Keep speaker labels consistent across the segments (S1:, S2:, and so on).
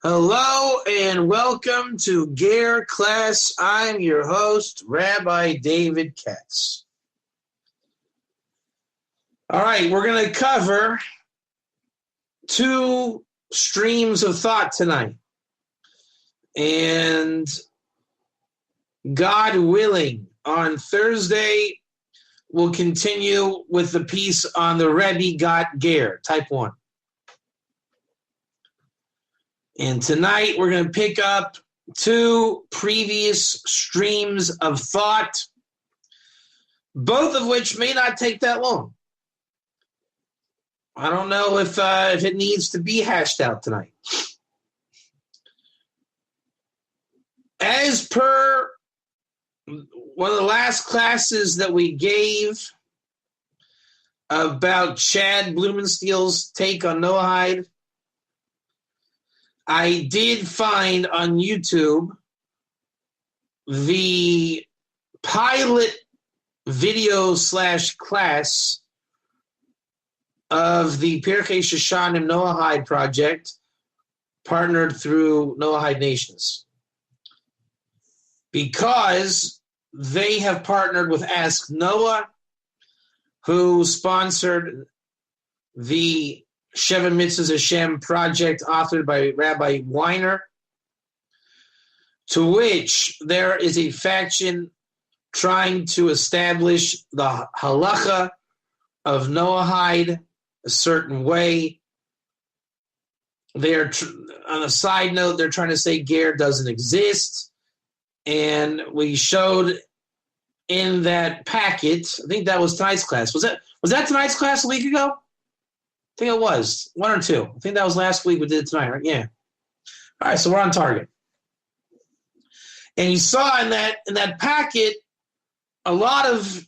S1: Hello and welcome to Ger Class. I'm your host, Rabbi David Katz. All right, we're going to cover two streams of thought tonight. And God willing, on Thursday, we'll continue with the piece on the Rebbe Got Ger, type 1. And tonight we're going to pick up two previous streams of thought, both of which may not take that long. I don't know if it needs to be hashed out tonight. As per one of the last classes that we gave about Chad Blumenstiel's take on Noahide, I did find on YouTube the pilot video / class of the Pirkei Shoshanim Noahide project partnered through Noahide Nations. Because they have partnered with Ask Noah, who sponsored the Sheva Mitzvahs Hashem project authored by Rabbi Weiner, to which there is a faction trying to establish the halacha of Noahide a certain way. They're on a side note, they're trying to say Ger doesn't exist. And we showed in that packet, I think that was tonight's class. Was that tonight's class a week ago? I think it was. One or two. I think that was last week. We did it tonight, right? Yeah. All right, so we're on target. And you saw in that packet a lot of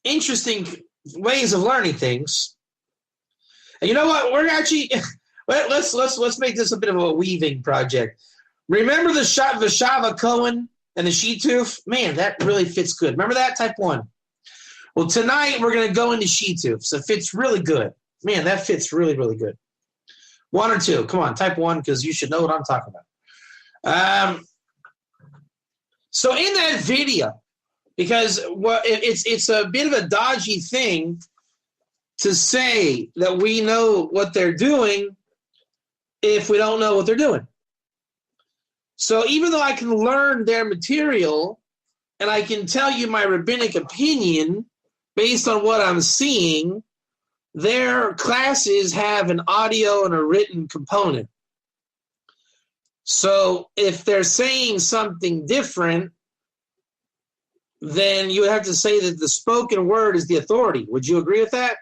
S1: interesting ways of learning things. And you know what? We're actually let's make this a bit of a weaving project. Remember the Shava Cohen and the Shituf? Man, that really fits good. Remember that? Type 1. Well, tonight we're going to go into Shituf, so it fits really good. Man, that fits really, really good. 1 or 2. Come on, type 1, because you should know what I'm talking about. So in that video, because it's a bit of a dodgy thing to say that we know what they're doing if we don't know what they're doing. So even though I can learn their material and I can tell you my rabbinic opinion based on what I'm seeing, their classes have an audio and a written component. So if they're saying something different, then you would have to say that the spoken word is the authority. Would you agree with that?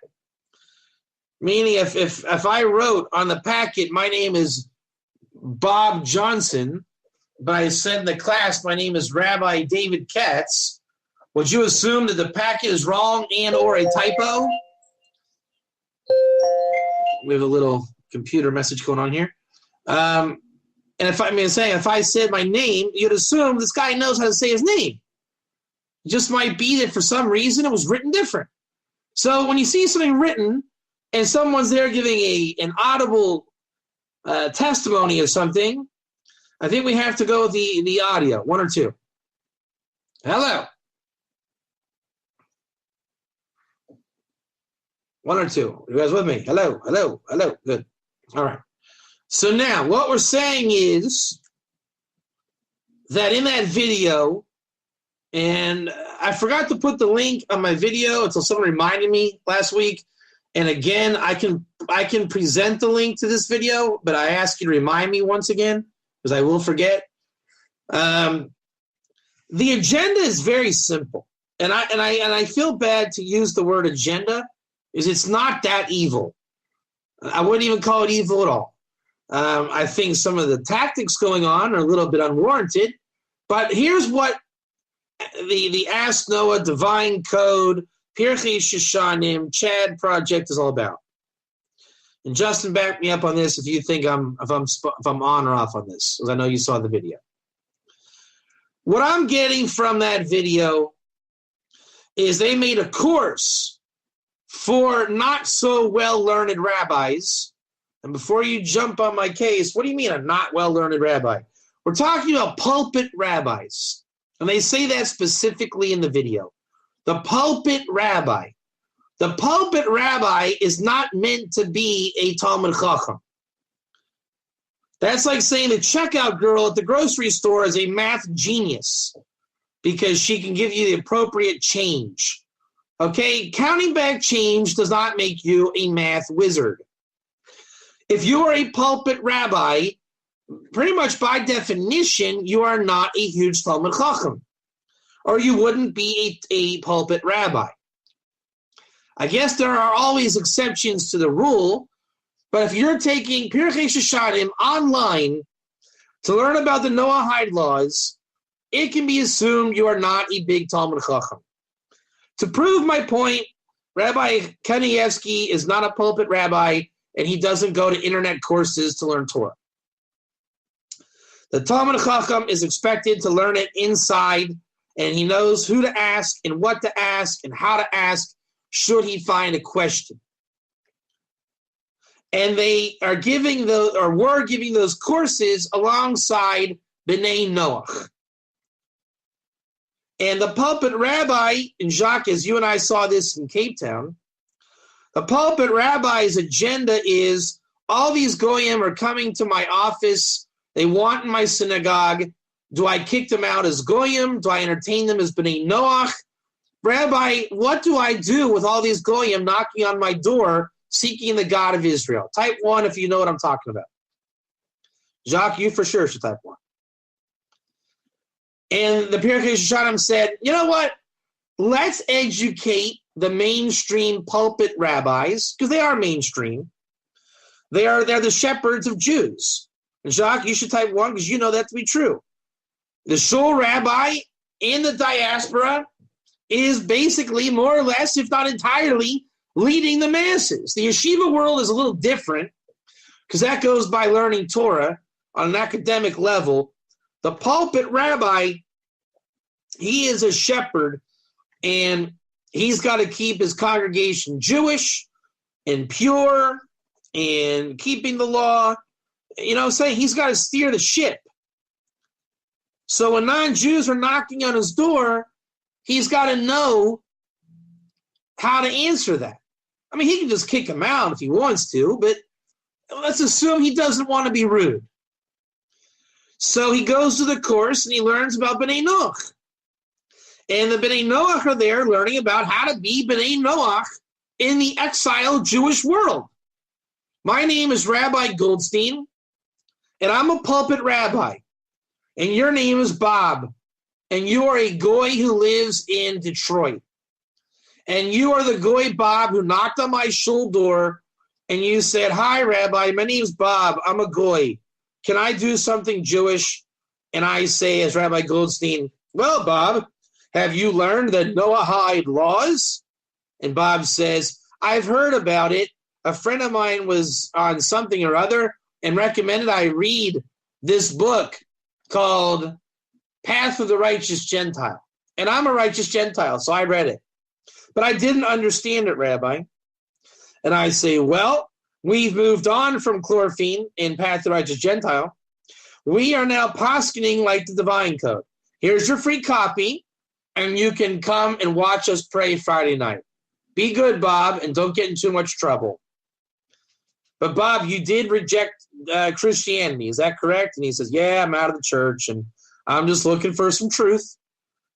S1: Meaning if I wrote on the packet, my name is Bob Johnson, but I said in the class, my name is Rabbi David Katz, would you assume that the packet is wrong and or a typo? We have a little computer message going on here. And if I said my name, you'd assume this guy knows how to say his name. It just might be that for some reason it was written different. So when you see something written and someone's there giving an audible testimony of something, I think we have to go with the audio. 1 or 2. Hello. 1 or 2. You guys with me? Hello, hello, hello. Good. All right. So now what we're saying is that in that video, and I forgot to put the link on my video until someone reminded me last week. And again, I can present the link to this video, but I ask you to remind me once again because I will forget. The agenda is very simple, and I feel bad to use the word agenda. Is it's not that evil. I wouldn't even call it evil at all. I think some of the tactics going on are a little bit unwarranted, but here's what the Ask Noah, Divine Code, Pirkei Shoshanim, Chad project is all about. And Justin, back me up on this if you think if I'm on or off on this, because I know you saw the video. What I'm getting from that video is they made a course for not so well learned rabbis And before you jump on my case, what do you mean a not well-learned rabbi? We're talking about pulpit rabbis. And they say that specifically in the video. The pulpit rabbi. The pulpit rabbi is not meant to be a Talmud Chacham. That's like saying the checkout girl at the grocery store is a math genius because she can give you the appropriate change. Okay? Counting back change does not make you a math wizard. If you are a pulpit rabbi, pretty much by definition, you are not a huge Talmud Chacham, or you wouldn't be a pulpit rabbi. I guess there are always exceptions to the rule, but if you're taking Pirkei Shoshanim online to learn about the Noahide laws, it can be assumed you are not a big Talmud Chacham. To prove my point, Rabbi Kanievsky is not a pulpit rabbi, and he doesn't go to internet courses to learn Torah. The Talmud Chacham is expected to learn it inside, and he knows who to ask and what to ask and how to ask should he find a question. And they are giving those, or were giving those courses alongside B'nai Noach. And the pulpit rabbi, and Jacques, as you and I saw this in Cape Town, the pulpit rabbi's agenda is all these goyim are coming to my office. They want in my synagogue. Do I kick them out as goyim? Do I entertain them as B'nai Noach? Rabbi, what do I do with all these goyim knocking on my door seeking the God of Israel? Type 1 if you know what I'm talking about. Jacques, you for sure should type 1. And the Pirkei Shoshanim said, you know what? Let's educate the mainstream pulpit rabbis, because they are mainstream. They're the shepherds of Jews. And Jacques, you should type 1 because you know that to be true. The shul rabbi in the diaspora is basically more or less, if not entirely, leading the masses. The yeshiva world is a little different because that goes by learning Torah on an academic level. The pulpit rabbi, he is a shepherd, and he's got to keep his congregation Jewish and pure and keeping the law. You know, saying he's got to steer the ship. So when non-Jews are knocking on his door, he's got to know how to answer that. I mean, he can just kick him out if he wants to, but let's assume he doesn't want to be rude. So he goes to the course and he learns about B'nai Noach. And the B'nai Noach are there learning about how to be B'nai Noach in the exiled Jewish world. My name is Rabbi Goldstein, and I'm a pulpit rabbi. And your name is Bob, and you are a goy who lives in Detroit. And you are the goy Bob who knocked on my shul door, and you said, hi, Rabbi, my name's Bob. I'm a goy. Can I do something Jewish? And I say, as Rabbi Goldstein, well, Bob, have you learned the Noahide laws? And Bob says, I've heard about it. A friend of mine was on something or other and recommended I read this book called Path of the Righteous Gentile. And I'm a righteous Gentile, so I read it. But I didn't understand it, Rabbi. And I say, well, we've moved on from chlorophene in Path of the Righteous Gentile. We are now poskening like the Divine Code. Here's your free copy, and you can come and watch us pray Friday night. Be good, Bob, and don't get in too much trouble. But, Bob, you did reject Christianity. Is that correct? And he says, yeah, I'm out of the church, and I'm just looking for some truth.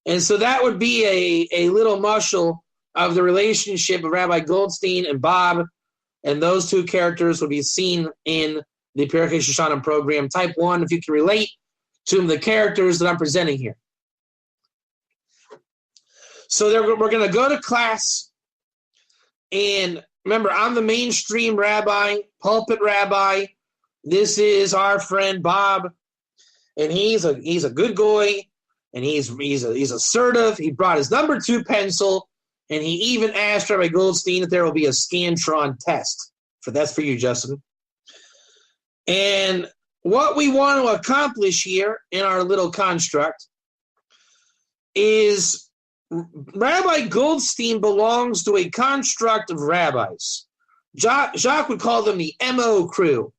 S1: And so that would be a little mushel of the relationship of Rabbi Goldstein and Bob, and those two characters will be seen in the Pirkei Shoshanim program. Type 1 if you can relate to the characters that I'm presenting here. So we're going to go to class, and remember, I'm the mainstream rabbi, pulpit rabbi. This is our friend Bob, and he's a good goy, and he's assertive. He brought his number 2 pencil, and he even asked Rabbi Goldstein if there will be a Scantron test. That's for you, Justin. And what we want to accomplish here in our little construct is Rabbi Goldstein belongs to a construct of rabbis. Jacques would call them the MO crew,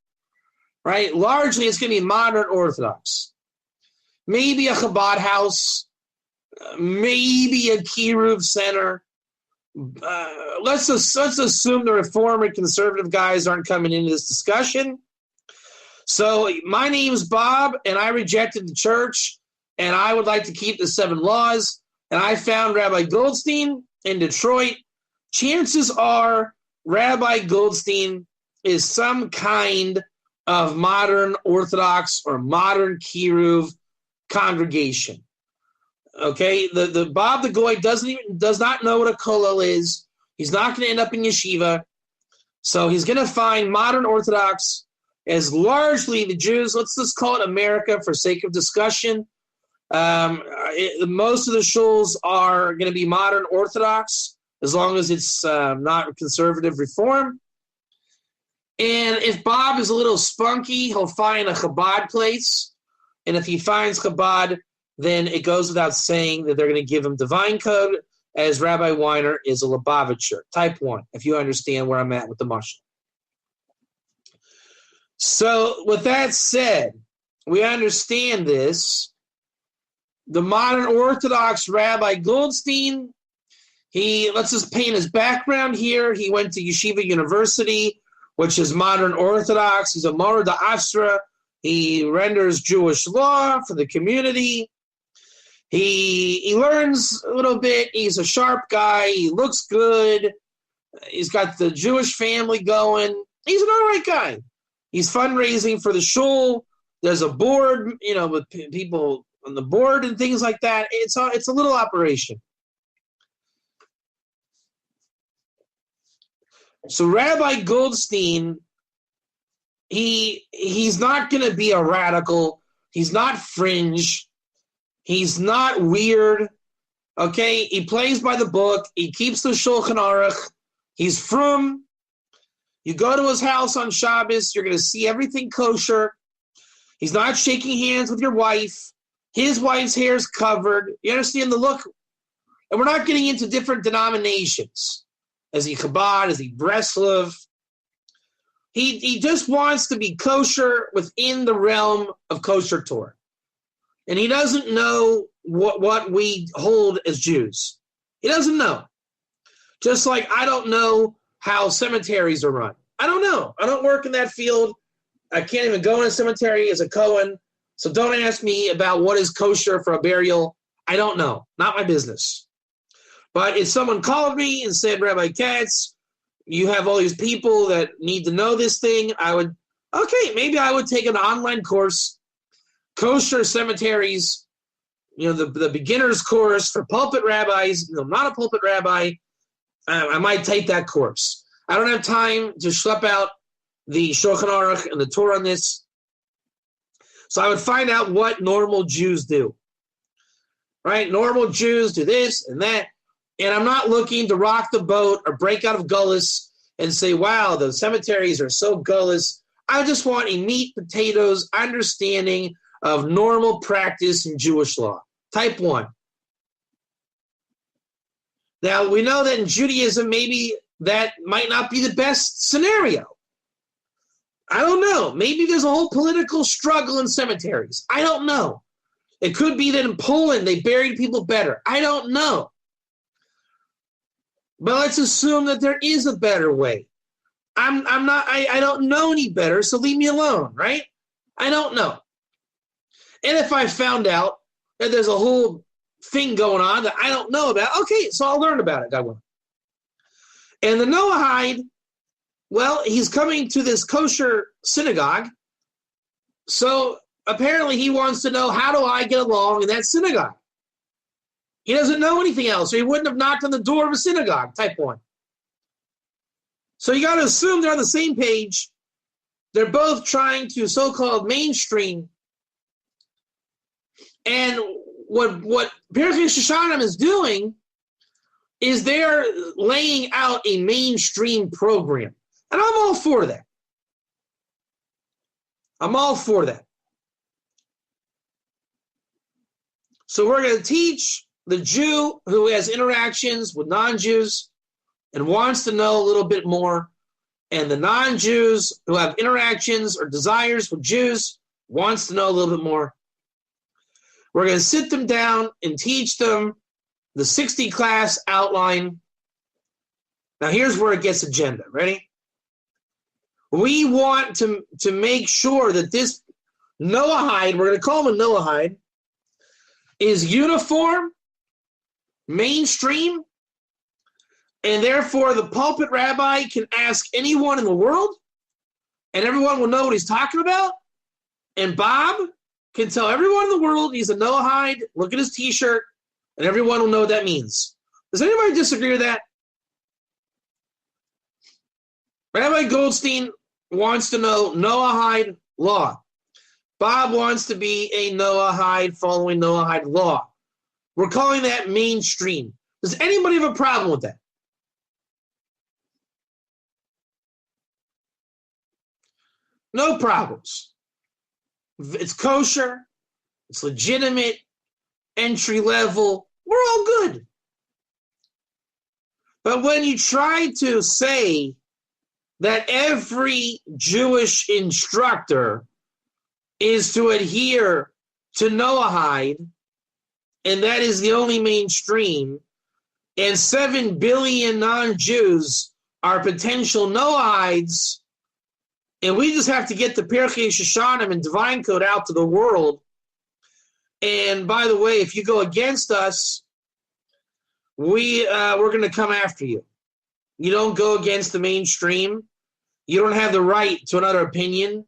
S1: right? Largely, it's going to be modern Orthodox. Maybe a Chabad house, maybe a Kiruv center. Let's assume the Reform and conservative guys aren't coming into this discussion. So my name's Bob, and I rejected the church, and I would like to keep the 7 laws, and I found Rabbi Goldstein in Detroit. Chances are Rabbi Goldstein is some kind of modern Orthodox or modern Kiruv congregation. Okay, the Bob the Goy does not know what a kollel is. He's not going to end up in yeshiva, so he's going to find modern Orthodox as largely the Jews. Let's just call it America for sake of discussion. Most of the shuls are going to be modern Orthodox as long as it's not conservative Reform. And if Bob is a little spunky, he'll find a Chabad place. And if he finds Chabad, then it goes without saying that they're going to give him divine code, as Rabbi Weiner is a Lubavitcher, type 1, if you understand where I'm at with the mashal. So with that said, we understand this. The modern Orthodox Rabbi Goldstein, let's just paint his background here. He went to Yeshiva University, which is modern Orthodox. He's a Mora d'Asra. He renders Jewish law for the community. He learns a little bit. He's a sharp guy. He looks good. He's got the Jewish family going. He's an all right guy. He's fundraising for the shul. There's a board, with people on the board and things like that. It's a little operation. So Rabbi Goldstein, he's not going to be a radical. He's not fringe. He's not weird. Okay, he plays by the book. He keeps the Shulchan Aruch. He's frum. You go to his house on Shabbos, you're going to see everything kosher. He's not shaking hands with your wife. His wife's hair is covered. You understand the look? And we're not getting into different denominations. Is he Chabad? Is he Breslov? He just wants to be kosher within the realm of kosher Torah. And he doesn't know what we hold as Jews. He doesn't know. Just like I don't know how cemeteries are run. I don't know. I don't work in that field. I can't even go in a cemetery as a Cohen. So don't ask me about what is kosher for a burial. I don't know. Not my business. But if someone called me and said, Rabbi Katz, you have all these people that need to know this thing, maybe I would take an online course, kosher cemeteries, the beginner's course for pulpit rabbis. Not a pulpit rabbi. I might take that course. I don't have time to schlep out the Shulchan Aruch and the Torah on this. So I would find out what normal Jews do. Right? Normal Jews do this and that. And I'm not looking to rock the boat or break out of gullus and say, wow, the cemeteries are so gullus. I just want a meat, potatoes understanding of normal practice in Jewish law. Type 1. Now, we know that in Judaism, maybe that might not be the best scenario. I don't know. Maybe there's a whole political struggle in cemeteries. I don't know. It could be that in Poland they buried people better. I don't know. But let's assume that there is a better way. I don't know any better, so leave me alone, right? I don't know. And if I found out that there's a whole thing going on that I don't know about, okay, so I'll learn about it, God willing. And the Noahide, well, he's coming to this kosher synagogue, so apparently he wants to know, how do I get along in that synagogue? He doesn't know anything else, or he wouldn't have knocked on the door of a synagogue, type 1. So you got to assume they're on the same page. They're both trying to so-called mainstream. And what Pirkei Shoshanim is doing is they're laying out a mainstream program. And I'm all for that. I'm all for that. So we're going to teach the Jew who has interactions with non-Jews and wants to know a little bit more and the non-Jews who have interactions or desires with Jews wants to know a little bit more. We're going to sit them down and teach them the 60 class outline. Now here's where it gets agenda. Ready? We want to make sure that this Noahide, we're going to call him a Noahide, is uniform, mainstream, and therefore the pulpit rabbi can ask anyone in the world, and everyone will know what he's talking about. And Bob can tell everyone in the world he's a Noahide, look at his t-shirt, and everyone will know what that means. Does anybody disagree with that? Rabbi Goldstein wants to know Noahide law. Bob wants to be a Noahide following Noahide law. We're calling that mainstream. Does anybody have a problem with that? No problems. It's kosher. It's legitimate. Entry level. We're all good. But when you try to say that every Jewish instructor is to adhere to Noahide, and that is the only mainstream, and 7 billion non-Jews are potential Noahides, and we just have to get the Pirkei Shoshanim and Divine Code out to the world. And by the way, if you go against us, we're going to come after you. You don't go against the mainstream. You don't have the right to another opinion.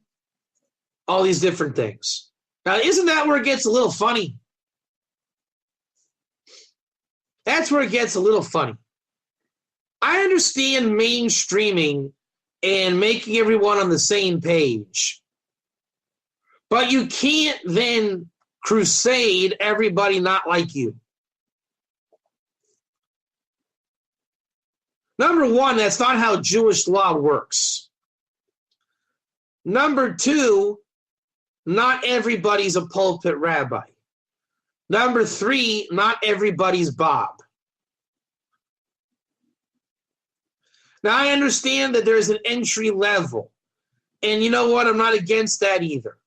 S1: All these different things. Now, isn't that where it gets a little funny? That's where it gets a little funny. I understand mainstreaming and making everyone on the same page. But you can't then crusade everybody not like you. Number one, that's not how Jewish law works. Number two, not everybody's a pulpit rabbi. Number three, not everybody's Bob. Now, I understand that there's an entry level. And you know what? I'm not against that either.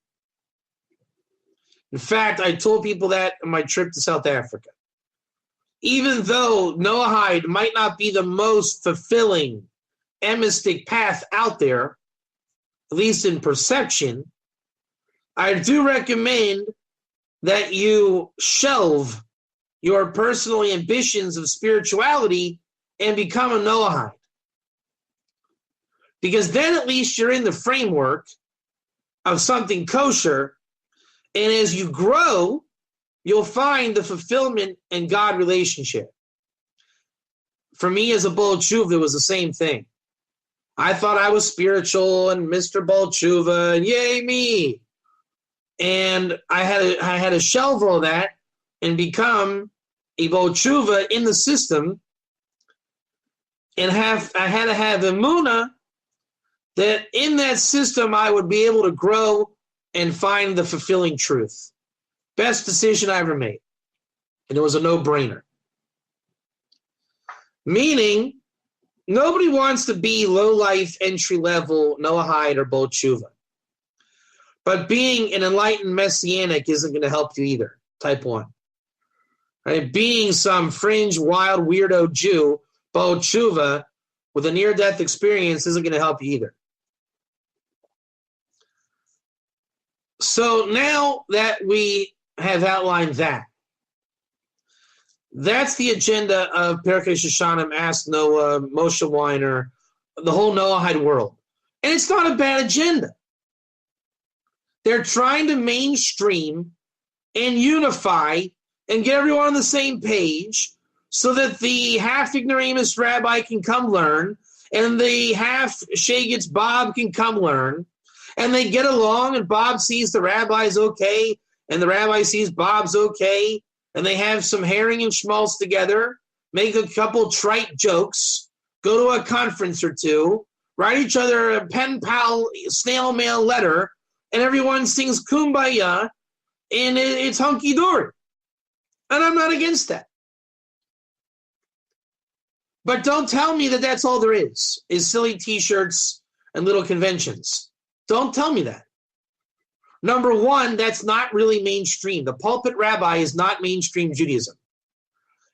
S1: In fact, I told people that on my trip to South Africa. Even though Noahide might not be the most fulfilling emistic path out there, at least in perception, I do recommend that you shelve your personal ambitions of spirituality and become a Noahide. Because then at least you're in the framework of something kosher, and as you grow, you'll find the fulfillment and God relationship. For me as a Baal Tshuva, it was the same thing. I thought I was spiritual and Mr. Baal Tshuva, and yay me. And I had to shelve all that and become a Baal Tshuva in the system, and I had to have emunah that in that system I would be able to grow and find the fulfilling truth. Best decision I ever made. And it was a no-brainer. Meaning, nobody wants to be low-life, entry-level, Noahide, or Baal Tshuva. But being an enlightened Messianic isn't going to help you either. Type 1. Right? Being some fringe, wild, weirdo Jew, Baal Tshuva, with a near-death experience isn't going to help you either. So now that we have outlined that, that's the agenda of Pirkei Shoshanim, Ask Noah, Moshe Weiner, the whole Noahide world. And it's not a bad agenda. They're trying to mainstream and unify and get everyone on the same page so that the half-ignoramus rabbi can come learn and the half-shagitz Bob can come learn, and they get along, and Bob sees the rabbi's okay, and the rabbi sees Bob's okay, and they have some herring and schmaltz together, make a couple trite jokes, go to a conference or two, write each other a pen pal snail mail letter, and everyone sings Kumbaya, and it's hunky-dory. And I'm not against that. But don't tell me that that's all there is silly T-shirts and little conventions. Don't tell me that. Number one, that's not really mainstream. The pulpit rabbi is not mainstream Judaism.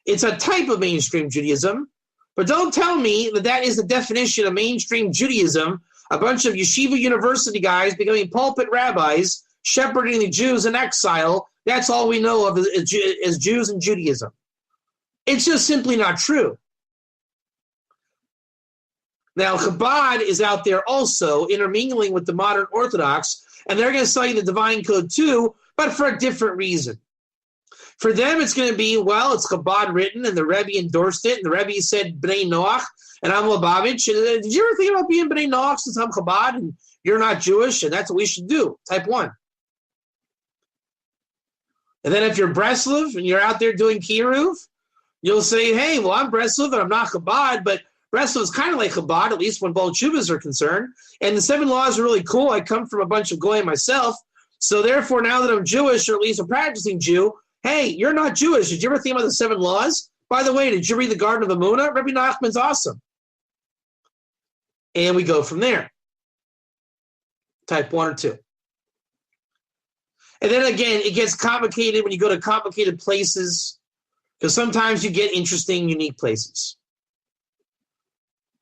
S1: It's a type of mainstream Judaism, but don't tell me that that is the definition of mainstream Judaism, a bunch of yeshiva university guys becoming pulpit rabbis, shepherding the Jews in exile. That's all we know of as Jews and Judaism. It's just simply not true. Now, Chabad is out there also intermingling with the modern Orthodox, and they're going to sell you the divine code too, but for a different reason. For them, it's going to be, well, it's Chabad written, and the Rebbe endorsed it, and the Rebbe said, B'nai Noach, and I'm Lubavitch. Did you ever think about being B'nai Noach since I'm Chabad, and you're not Jewish, and that's what we should do, type 1. And then if you're Breslov, and you're out there doing Kiruv, you'll say, hey, well, I'm Breslov, and I'm not Chabad, but Breslov is kind of like Chabad, at least when both Chuvas are concerned. And the 7 laws are really cool. I come from a bunch of Goyim myself. So therefore, now that I'm Jewish, or at least a practicing Jew, hey, you're not Jewish. Did you ever think about the 7 laws? By the way, did you read the Garden of Emunah? Rabbi Nachman's awesome. And we go from there. Type 1 or 2. And then again, it gets complicated when you go to complicated places, because sometimes you get interesting, unique places.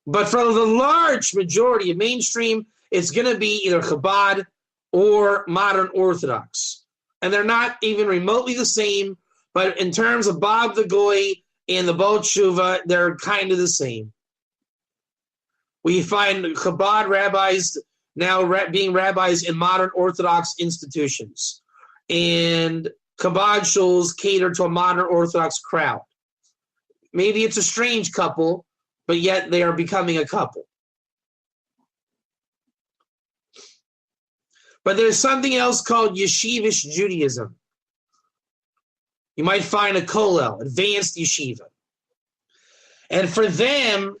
S1: But for the large majority of mainstream, it's going to be either Chabad or modern Orthodox. And they're not even remotely the same, but in terms of Bob the Goy and the Baal Tshuva, they're kind of the same. We find Chabad rabbis now being rabbis in modern Orthodox institutions. And Chabad shuls cater to a modern Orthodox crowd. Maybe it's a strange couple, but yet they are becoming a couple. But there's something else called Yeshivish Judaism. You might find a kollel, advanced yeshiva. And for them,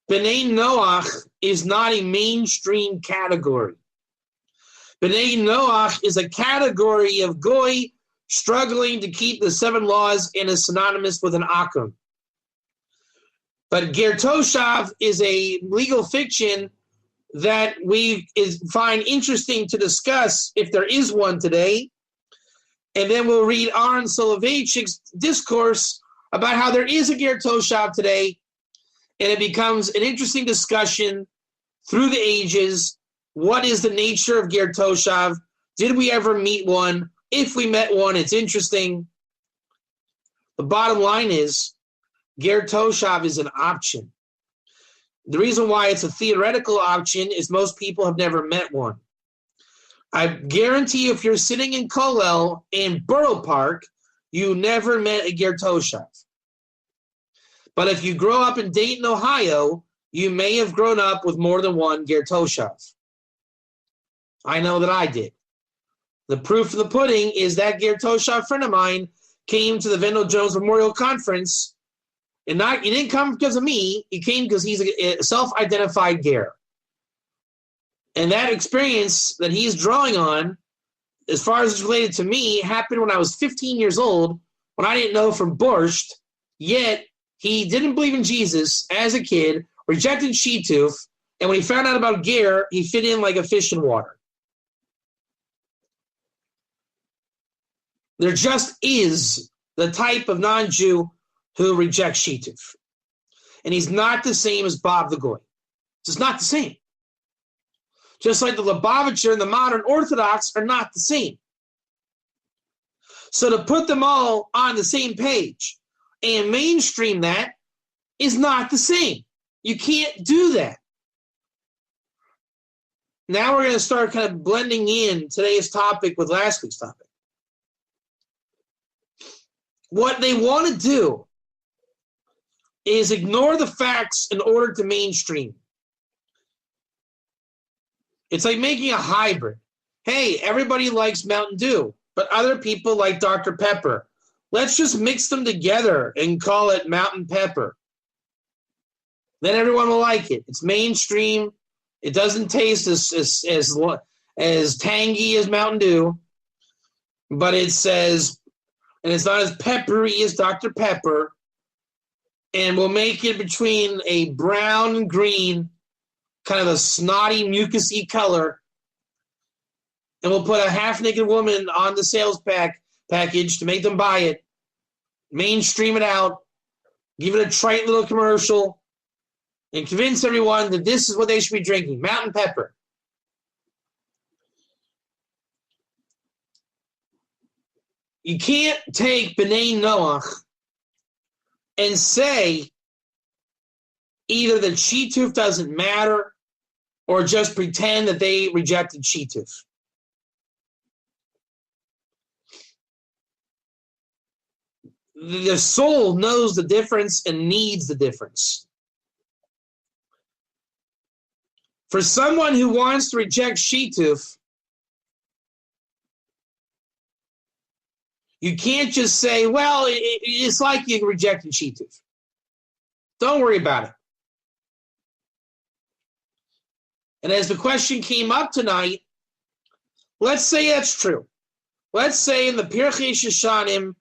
S1: B'nai Noach is not a mainstream category. B'nai Noach is a category of goy struggling to keep the 7 laws and is synonymous with an akum. But Ger Toshav is a legal fiction that we find interesting to discuss if there is one today. And then we'll read Aaron Soloveitchik's discourse about how there is a Ger Toshav today, and it becomes an interesting discussion through the ages. What is the nature of Ger Toshav? Did we ever meet one? If we met one, it's interesting. The bottom line is, Ger Toshav is an option. The reason why it's a theoretical option is most people have never met one. I guarantee you, if you're sitting in Kollel in Borough Park, you never met a Ger Toshav. But if you grow up in Dayton, Ohio, you may have grown up with more than one Ger Toshav. I know that I did. The proof of the pudding is that Ger Toshav friend of mine came to the Vendel Jones Memorial Conference. And he didn't come because of me. He came because he's a self-identified Ger. And that experience that he's drawing on, as far as it's related to me, happened when I was 15 years old, when I didn't know from Borscht, yet he didn't believe in Jesus as a kid, rejected Shituf, and when he found out about Ger, he fit in like a fish in water. There just is the type of non-Jew who rejects Shituf. And he's not the same as Bob the Goy. It's just not the same. Just like the Lubavitcher and the modern Orthodox are not the same. So to put them all on the same page and mainstream that is not the same. You can't do that. Now we're going to start kind of blending in today's topic with last week's topic. What they want to do is ignore the facts in order to mainstream. It's like making a hybrid. Hey, everybody likes Mountain Dew, but other people like Dr. Pepper. Let's just mix them together and call it Mountain Pepper. Then everyone will like it. It's mainstream. It doesn't taste as tangy as Mountain Dew, but it says, and it's not as peppery as Dr. Pepper. And we'll make it between a brown and green, kind of a snotty, mucusy color, and we'll put a half-naked woman on the sales package to make them buy it, mainstream it out, give it a trite little commercial, and convince everyone that this is what they should be drinking, Mountain Pepper. You can't take B'nai Noach and say either that Shituf doesn't matter or just pretend that they rejected Shituf. The soul knows the difference and needs the difference. For someone who wants to reject Shituf, you can't just say, well, it's like you rejected Shituf. Don't worry about it. And as the question came up tonight, let's say that's true. Let's say in the Pirchei Shoshanim,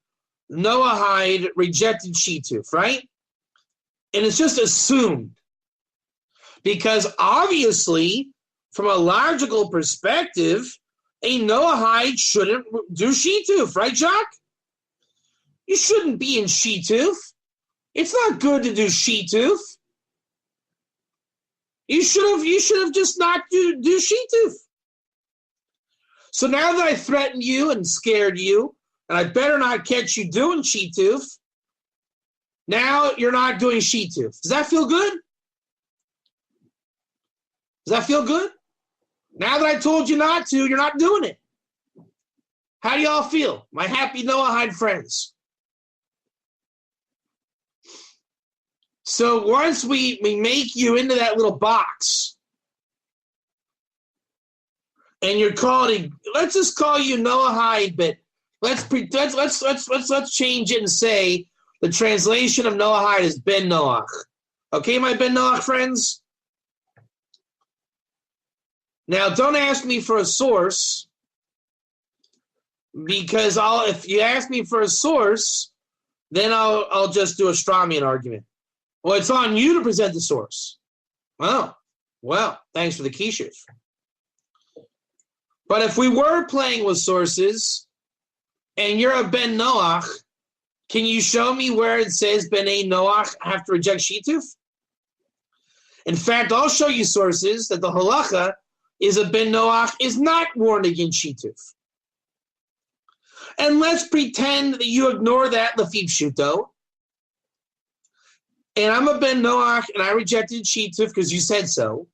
S1: Noahide rejected Shituf, right? And it's just assumed. Because obviously, from a logical perspective, a Noahide shouldn't do Shituf, right, Jacques? You shouldn't be in Shituf. It's not good to do Shituf. You should have just not do Shituf. So now that I threatened you and scared you, and I better not catch you doing Shituf, now you're not doing Shituf. Does that feel good? Does that feel good? Now that I told you not to, you're not doing it. How do y'all feel, my happy Noahide friends? So once we make you into that little box, and you're called, let's just call you Noahide, but let's change it and say the translation of Noahide is Ben Noach. Okay, my Ben Noach friends? Now, don't ask me for a source, because if you ask me for a source, then I'll just do a straw man argument. Well, it's on you to present the source. Oh, well, thanks for the kishuf. But if we were playing with sources, and you're a Ben Noach, can you show me where it says B'nai Noach have to reject Shituf? In fact, I'll show you sources that the halacha is a Ben Noach is not warned against Shituf. And let's pretend that you ignore that Lefib Shuto. And I'm a Ben Noach and I rejected Shituf because you said so.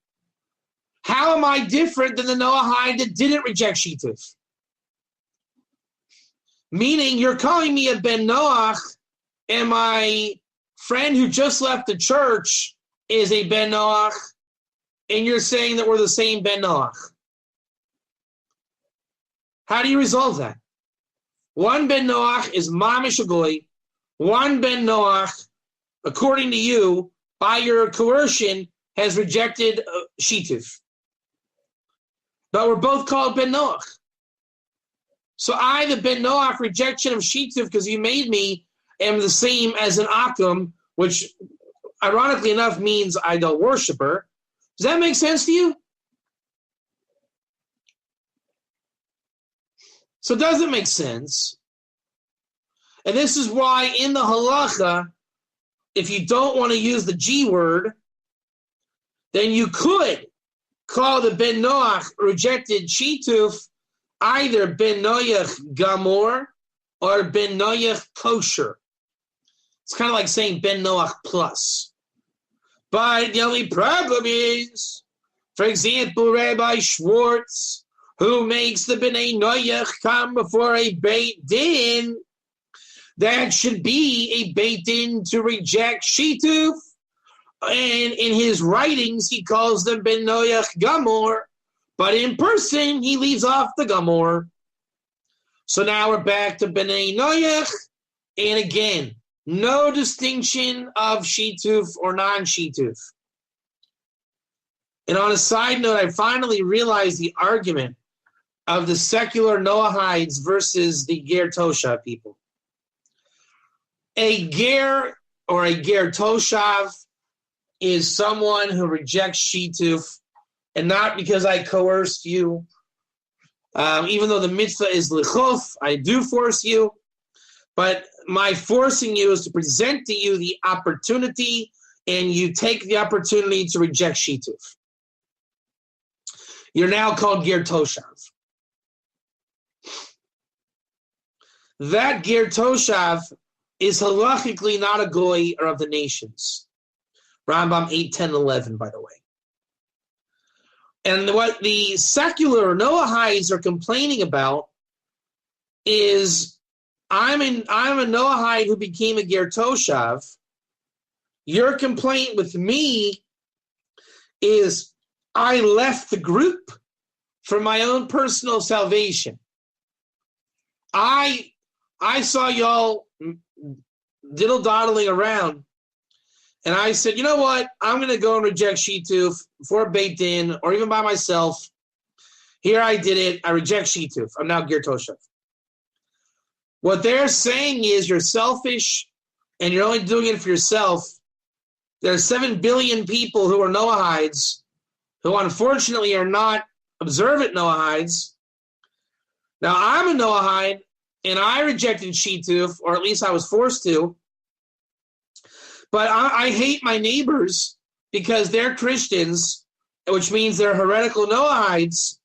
S1: How am I different than the Noahide that didn't reject Shituf? Meaning you're calling me a Ben Noach and my friend who just left the church is a Ben Noach, and you're saying that we're the same Ben Noach. How do you resolve that? One Ben Noach is Mamish Agoy. One Ben Noach, according to you, by your coercion, has rejected Shituf. But we're both called Ben Noach. So I, the Ben Noach rejection of Shituf, because you made me, am the same as an Akum, which ironically enough means idol worshiper. Does that make sense to you? So it doesn't make sense. And this is why in the halacha, if you don't want to use the G word, then you could call the Ben Noach rejected Shituf either Ben Noach Gamor or Ben Noach Kosher. It's kind of like saying Ben Noach plus. But the only problem is, for example, Rabbi Schwartz, who makes the B'nai Noach come before a Beit Din, that should be a Beit Din to reject Shituf. And in his writings, he calls them Ben Noach Gamor, but in person, he leaves off the Gamor. So now we're back to B'nai Noach, and again, no distinction of Shituf or non-Shituf. And on a side note, I finally realized the argument of the secular Noahides versus the Ger Toshav people. A Ger or a Ger Toshav is someone who rejects Shituf, and not because I coerced you. Even though the mitzvah is lichuf, I do force you, but my forcing you is to present to you the opportunity, and you take the opportunity to reject Shituf. You're now called Ger Toshav. That Ger Toshav is halachically not a goy or of the nations. Rambam 8, 10, 11, by the way. And what the secular Noahites are complaining about is, I'm a Noahide who became a Ger Toshav. Your complaint with me is I left the group for my own personal salvation. I saw y'all diddle-doddling around, and I said, you know what? I'm going to go and reject Shituf for Beit Din or even by myself. Here I did it. I reject Shituf. I'm now Ger Toshav. What they're saying is you're selfish and you're only doing it for yourself. There are 7 billion people who are Noahides who unfortunately are not observant Noahides. Now, I'm a Noahide, and I rejected Shituf, or at least I was forced to. But I hate my neighbors because they're Christians, which means they're heretical Noahides,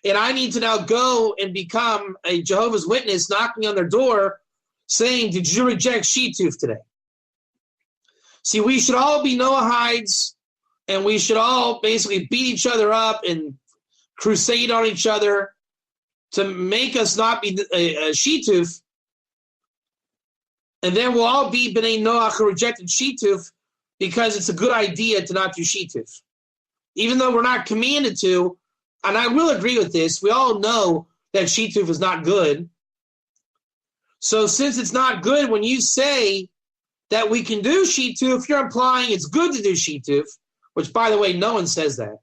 S1: and I need to now go and become a Jehovah's Witness knocking on their door saying, did you reject Shituf today? See, we should all be Noahides, and we should all basically beat each other up and crusade on each other to make us not be a Shituf, and then we'll all be B'nai Noach who rejected Shituf because it's a good idea to not do Shituf. Even though we're not commanded to, and I will agree with this, we all know that Shituf is not good. So since it's not good, when you say that we can do Shituf, you're implying it's good to do Shituf, which, by the way, no one says that.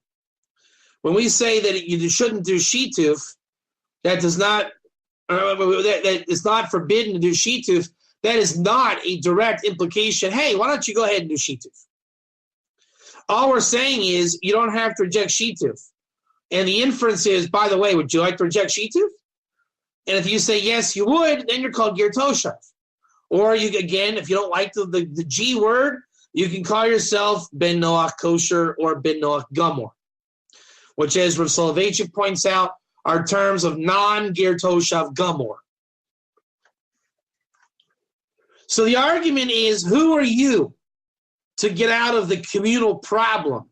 S1: When we say that you shouldn't do Shituf, that does not, that is not forbidden to do Shituf, that is not a direct implication, hey, why don't you go ahead and do Shituf? All we're saying is you don't have to reject Shituf. And the inference is, by the way, would you like to reject Shituf? And if you say yes, you would, then you're called Ger Toshav. Or you, again, if you don't like the G word, you can call yourself Ben Noach Kosher or Ben Noach Gomor, which, as Rav Soloveitchik points out, are terms of non-Ger Toshav Gomor. So the argument is, who are you to get out of the communal problem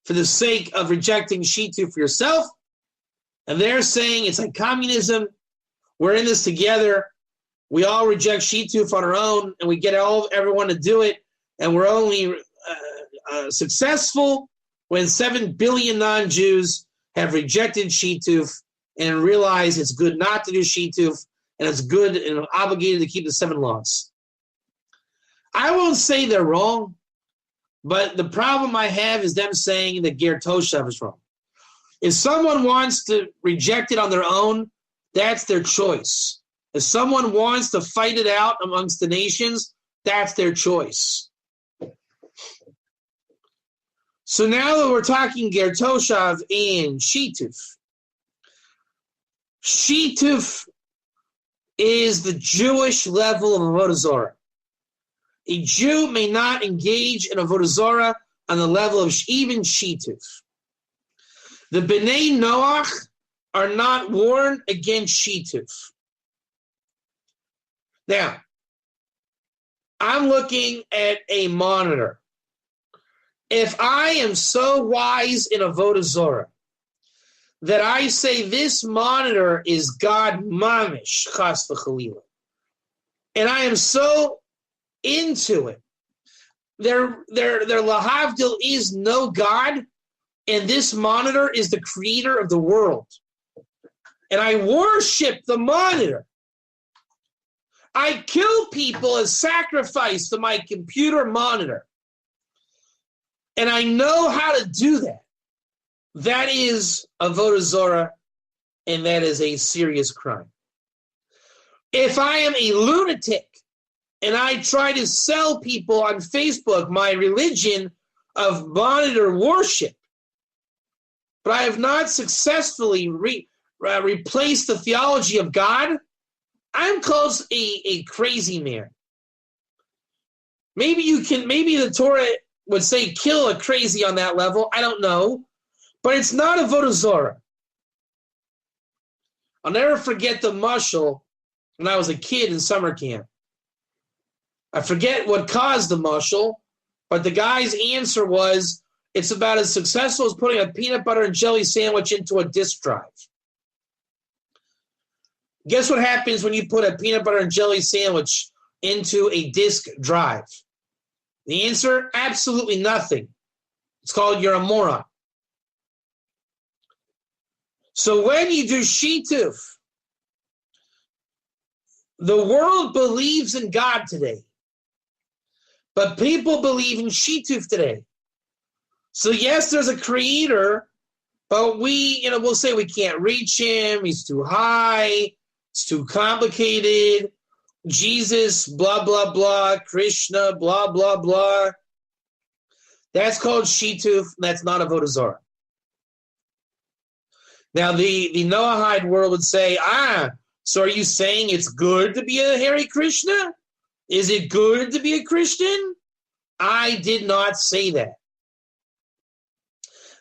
S1: for the sake of rejecting Shituf for yourself? And they're saying it's like communism. We're in this together. We all reject Shituf on our own, and we get everyone to do it. And we're only successful when 7 billion non-Jews have rejected Shituf and realize it's good not to do Shituf, and it's good and obligated to keep the 7 laws. I won't say they're wrong, but the problem I have is them saying that Ger Toshav is wrong. If someone wants to reject it on their own, that's their choice. If someone wants to fight it out amongst the nations, that's their choice. So now that we're talking Ger Toshav and Shituf, Shituf is the Jewish level of Avodah Zorah. A Jew may not engage in Avodah Zorah on the level of even Shituf. The B'nai Noach are not warned against Shituf. Now, I'm looking at a monitor. If I am so wise in Avodah Zorah that I say this monitor is God mamish, chas v'chalila, and I am so into it, their lahavdil is no God, and this monitor is the creator of the world, and I worship the monitor. I kill people as sacrifice to my computer monitor, and I know how to do that. That is Avodah Zorah, and that is a serious crime. If I am a lunatic and I try to sell people on Facebook my religion of monitor worship, but I have not successfully replaced the theology of God, I'm called a crazy man. Maybe the Torah would say kill a crazy on that level. I don't know. But it's not avodah zarah. I'll never forget the mashal when I was a kid in summer camp. I forget what caused the mashal, but the guy's answer was, it's about as successful as putting a peanut butter and jelly sandwich into a disk drive. Guess what happens when you put a peanut butter and jelly sandwich into a disk drive? The answer, absolutely nothing. It's called you're a moron. So when you do Shituf, the world believes in God today, but people believe in Shituf today. So yes, there's a creator, but we'll say we can't reach him. He's too high. It's too complicated. Jesus, blah, blah, blah. Krishna, blah, blah, blah. That's called Shituf. That's not avodah zarah. Now, the Noahide world would say, so are you saying it's good to be a Hare Krishna? Is it good to be a Christian? I did not say that.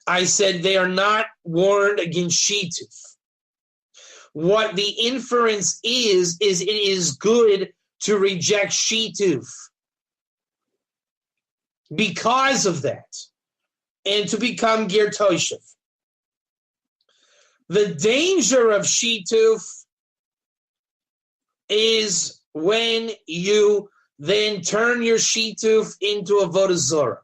S1: I said they are not warned against Shituf. What the inference is it is good to reject Shituf because of that and to become Ger Toshev. The danger of Shituf is when you then turn your Shituf into avodah zarah.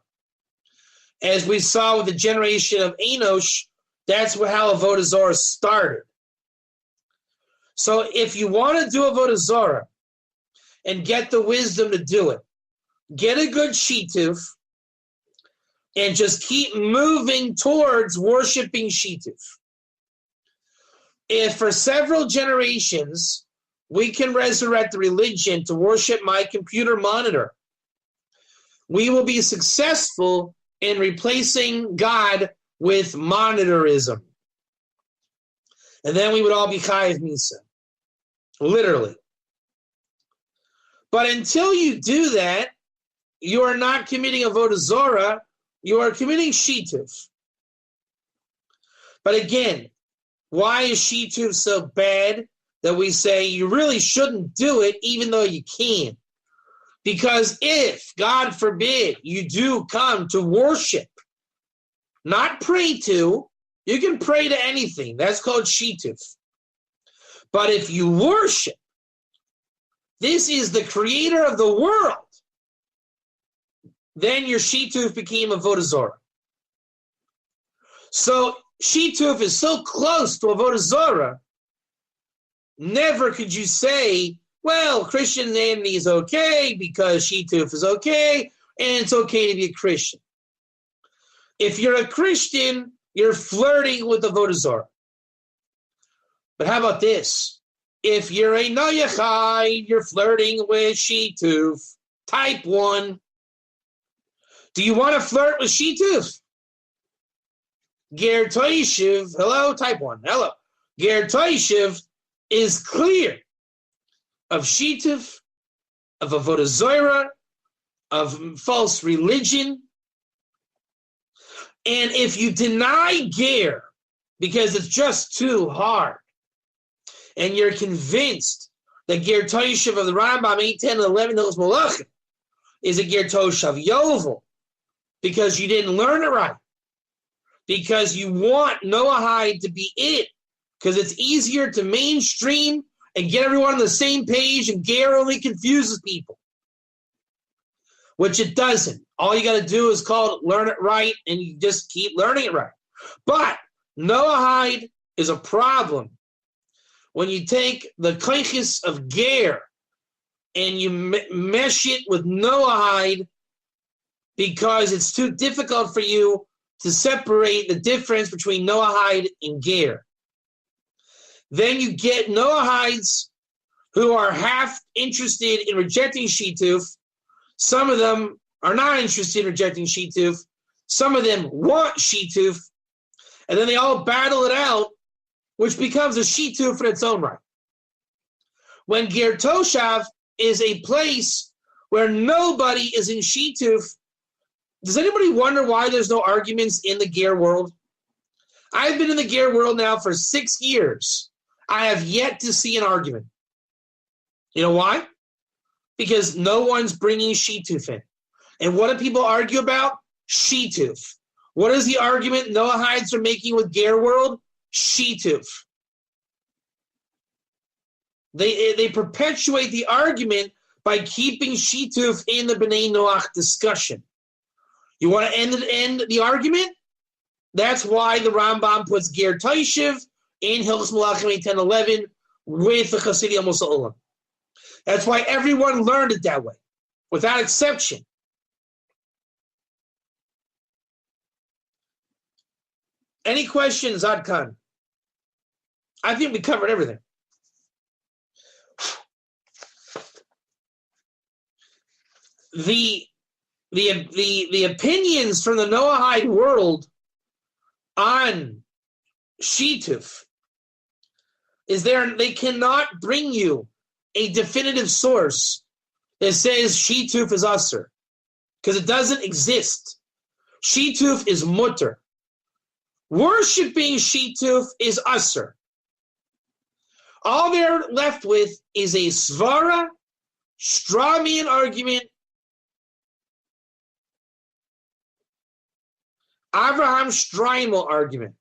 S1: As we saw with the generation of Enosh, that's how avodah zarah started. So if you want to do avodah zarah and get the wisdom to do it, get a good Shituf and just keep moving towards worshiping Shituf. If for several generations we can resurrect the religion to worship my computer monitor, we will be successful in replacing God with monitorism. And then we would all be chayiv misa. Literally. But until you do that, you are not committing avodah zarah, you are committing Shituf. But again, why is Shituf so bad that we say you really shouldn't do it even though you can? Because if, God forbid, you do come to worship, not pray to, you can pray to anything. That's called Shituf. But if you worship, this is the creator of the world, then your Shituf became avodah zarah. So Shituf is so close to avodah zarah, never could you say, well, Christianity is okay because Shituf is okay, and it's okay to be a Christian. If you're a Christian, you're flirting with avodah zarah. But how about this? If you're a Noachide, you're flirting with Shituf. Type 1. Do you want to flirt with Shituf? Ger Toshev, hello, type 1, hello. Ger Toshev is clear of Shituf, of avodah zarah, of false religion. And if you deny Ger because it's just too hard, and you're convinced that Ger Toshev of the Rambam 8, 10, and 11 Hilchos Malachim is a Ger Toshev Yovel because you didn't learn it right, because you want Noahide to be it, because it's easier to mainstream and get everyone on the same page, and Ger only confuses people, which it doesn't. All you got to do is learn it right, and you just keep learning it right. But Noahide is a problem when you take the koiches of Ger and you mesh it with Noahide because it's too difficult for you to separate the difference between Noahide and Ger. Then you get Noahides who are half interested in rejecting Shituf. Some of them are not interested in rejecting Shituf. Some of them want Shituf. And then they all battle it out, which becomes a Shituf in its own right. When Ger Toshav is a place where nobody is in Shituf, does anybody wonder why there's no arguments in the Ger world? I've been in the Ger world now for 6 years. I have yet to see an argument. You know why? Because no one's bringing Shituf in. And what do people argue about? Shituf. What is the argument Noahides are making with Ger world? Shituf. They perpetuate the argument by keeping Shituf in the B'nai Noach discussion. You want to end the argument? That's why the Rambam puts Ger Toshav in Hilchos Melachim 10:11 with the Chassidim Musa Olam. That's why everyone learned it that way, without exception. Any questions, Adkan? I think we covered everything. The opinions from the Noahide world on Shituf is they cannot bring you a definitive source that says Shituf is usher, because it doesn't exist. Shituf is mutter. Worshipping Shituf is usher. All they're left with is a svara, straw man argument, Avraham Streimel argument.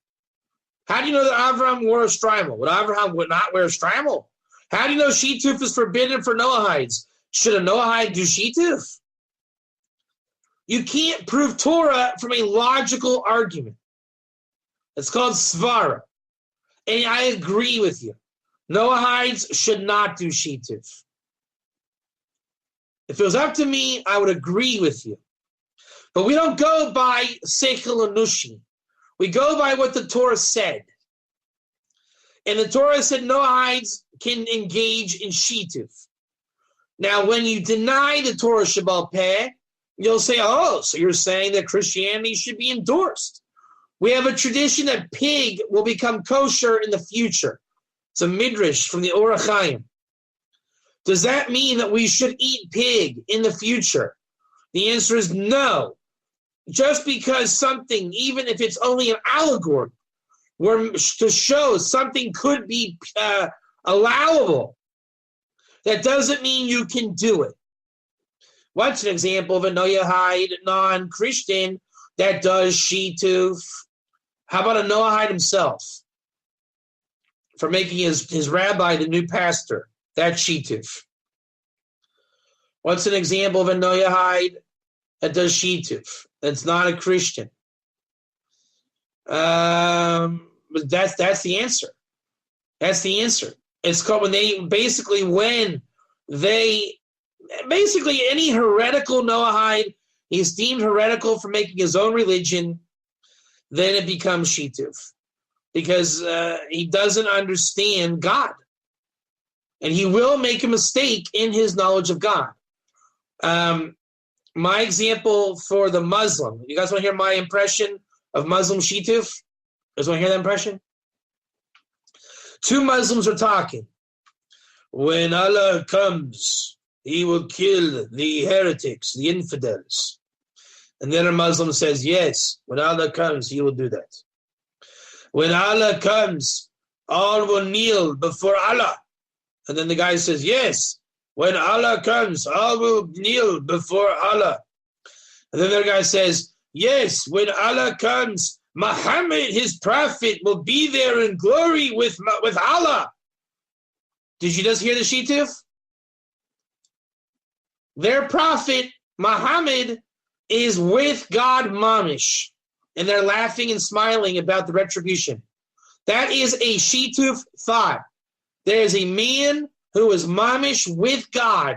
S1: How do you know that Avraham wore a Streimel? Would Avraham not wear a Streimel? How do you know Shituf is forbidden for Noahides? Should a Noahide do Shituf? You can't prove Torah from a logical argument. It's called svara. And I agree with you. Noahides should not do Shituf. If it was up to me, I would agree with you. But we don't go by Seichel Anushi. We go by what the Torah said. And the Torah said Noahides can engage in Shituf. Now, when you deny the Torah Shabbal Peh, you'll say, oh, so you're saying that Christianity should be endorsed. We have a tradition that pig will become kosher in the future. It's a midrash from the Orach Chaim. Does that mean that we should eat pig in the future? The answer is no. Just because something, even if it's only an allegory, to show something could be allowable, that doesn't mean you can do it. What's an example of a Noahide non-Christian that does Shituf? How about a Noahide himself for making his rabbi the new pastor? That's Shituf. What's an example of a Noahide that does Shituf? That's not a Christian. But that's the answer. That's the answer. It's called any heretical Noahide is deemed heretical for making his own religion, then it becomes Shituf. Because he doesn't understand God. And he will make a mistake in his knowledge of God. My example for the Muslim. You guys want to hear my impression of Muslim Shituf? You guys want to hear that impression? Two Muslims are talking. When Allah comes, he will kill the heretics, the infidels. And then a Muslim says, yes, when Allah comes, he will do that. When Allah comes, all will kneel before Allah. And then the guy says, yes, when Allah comes, all will kneel before Allah. And then the guy says, yes, when Allah comes, Muhammad, his prophet, will be there in glory with Allah. Did you just hear the Shituf? Their prophet, Muhammad, is with God mamish. And they're laughing and smiling about the retribution. That is a Shituf thought. There is a man who is mamish with God.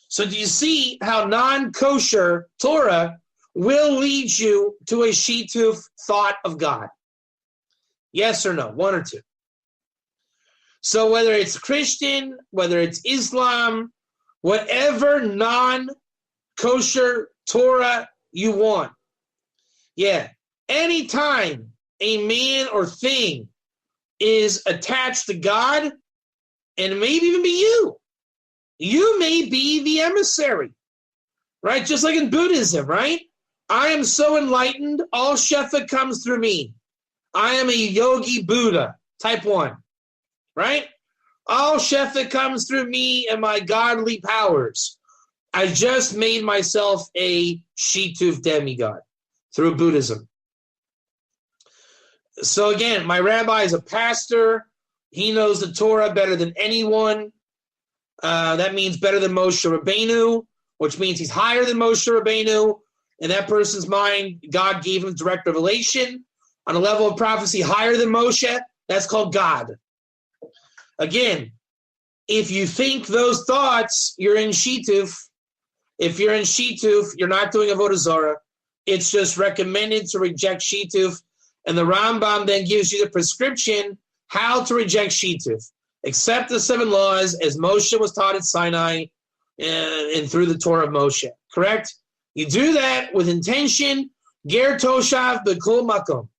S1: So do you see how non-kosher Torah will lead you to a Shituf thought of God? Yes or no? One or two. So whether it's Christian, whether it's Islam, whatever non-kosher Torah you want. Yeah. Anytime a man or thing is attached to God, and it may even be you may be the emissary, right? Just like in Buddhism, right? I am so enlightened, all Shefa comes through me. I am a yogi Buddha, type 1, right? All Shefa comes through me and my godly powers. I just made myself a Shituf demigod through Buddhism. So again, my rabbi is a pastor. He knows the Torah better than anyone. That means better than Moshe Rabbeinu, which means he's higher than Moshe Rabbeinu. In that person's mind, God gave him direct revelation on a level of prophecy higher than Moshe. That's called God. Again, if you think those thoughts, you're in Shituf. If you're in Shituf, you're not doing Avodah Zarah. It's just recommended to reject Shituf. And the Rambam then gives you the prescription how to reject Shituf. Accept the 7 laws as Moshe was taught at Sinai and through the Torah of Moshe. Correct? You do that with intention. Ger Toshav B'Kol Makom.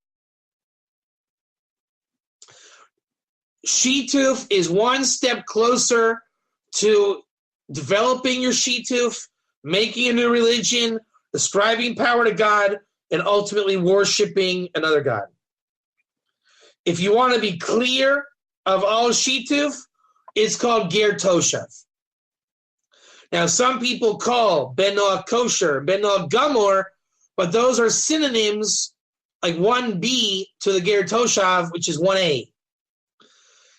S1: Shituf is one step closer to developing your Shituf, making a new religion, ascribing power to God, and ultimately worshiping another God. If you want to be clear of all Shituf, it's called Ger Toshav. Now, some people call Benoah kosher, Benoah gamor, but those are synonyms like 1b to the Ger Toshav, which is 1a.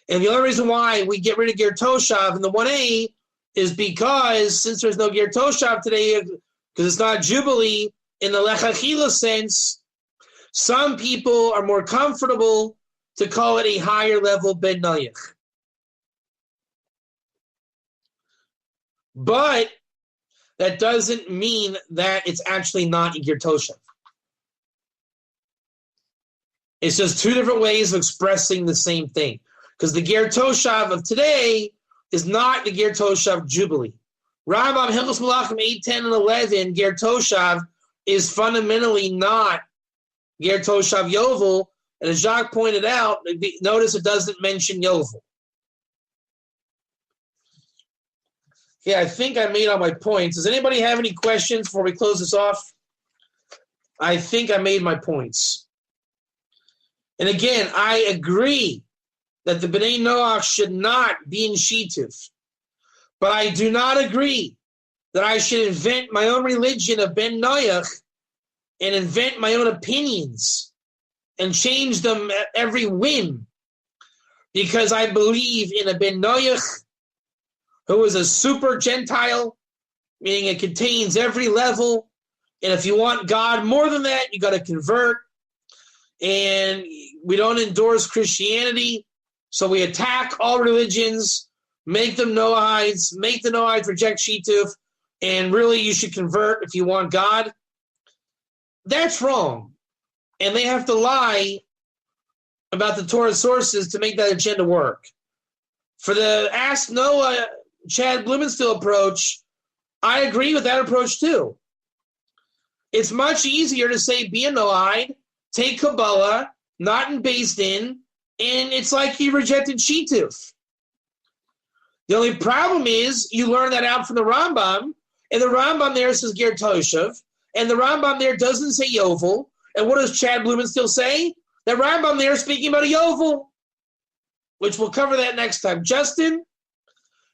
S1: And the only reason why we get rid of Ger Toshav in the 1a is because since there's no Ger Toshav today, because it's not Jubilee in the Lechachila sense, some people are more comfortable to call it a higher level Ben Noyach. But that doesn't mean that it's actually not a Ger Toshav. It's just 2 different ways of expressing the same thing. Because the Ger Toshav of today is not the Ger Toshav Jubilee. Rambam Hilchos Malachim 8, 10, and 11, Ger Toshav is fundamentally not Ger Toshav Yovel. And as Jacques pointed out, notice it doesn't mention Yovel. Yeah, I think I made all my points. Does anybody have any questions before we close this off? I think I made my points. And again, I agree that the Bnei Noach should not be in Shituf. But I do not agree that I should invent my own religion of Ben Noach and invent my own opinions and change them at every whim. Because I believe in a Ben Noach who is a super Gentile, meaning it contains every level. And if you want God more than that, you got to convert. And we don't endorse Christianity, so we attack all religions, make them Noahides, make the Noahides reject Shituf, and really you should convert if you want God. That's wrong. And they have to lie about the Torah sources to make that agenda work. For the Ask Noah, Chad Blumenstiel approach, I agree with that approach too. It's much easier to say be a Noahide, take Kabbalah, not in based in, and it's like he rejected Shituf. The only problem is you learn that out from the Rambam, and the Rambam there says Ger Toshav, and the Rambam there doesn't say Yovel. And what does Chad Blumenstiel say? The Rambam there is speaking about a Yovel, which we'll cover that next time. Justin,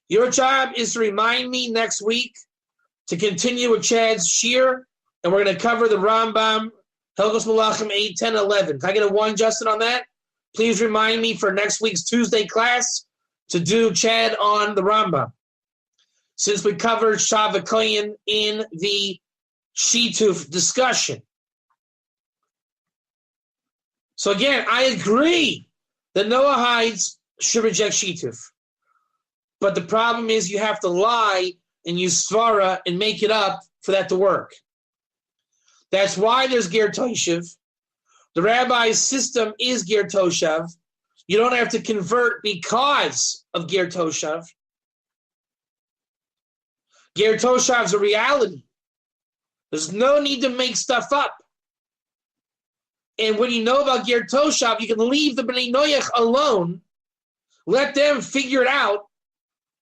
S1: your job is to remind me next week to continue with Chad's shir, and we're going to cover the Rambam, Hilchos Malachim 8, 10, 11. Can I get a 1, Justin, on that? Please remind me for next week's Tuesday class to do Chad on the Rambam. Since we covered Shavakoyan in the Shituf discussion. So again, I agree that Noahides should reject Shituf. But the problem is you have to lie and use svara and make it up for that to work. That's why there's Ger Toshav. The rabbi's system is Ger Toshav. You don't have to convert because of Ger Toshav. Ger Toshav is a reality. There's no need to make stuff up. And when you know about Ger Toshav, you can leave the Bnei Noach alone, let them figure it out,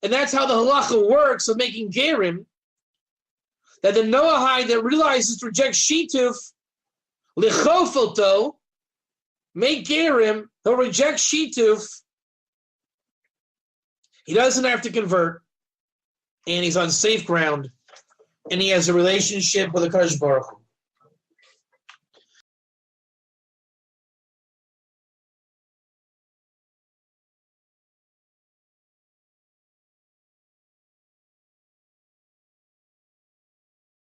S1: and that's how the halacha works of making Gerim, that the Noahide that realizes to reject Shituf, lichofoto, make Gerim, he'll reject Shituf, he doesn't have to convert, and he's on safe ground, and he has a relationship with the Kadosh Baruch Hu.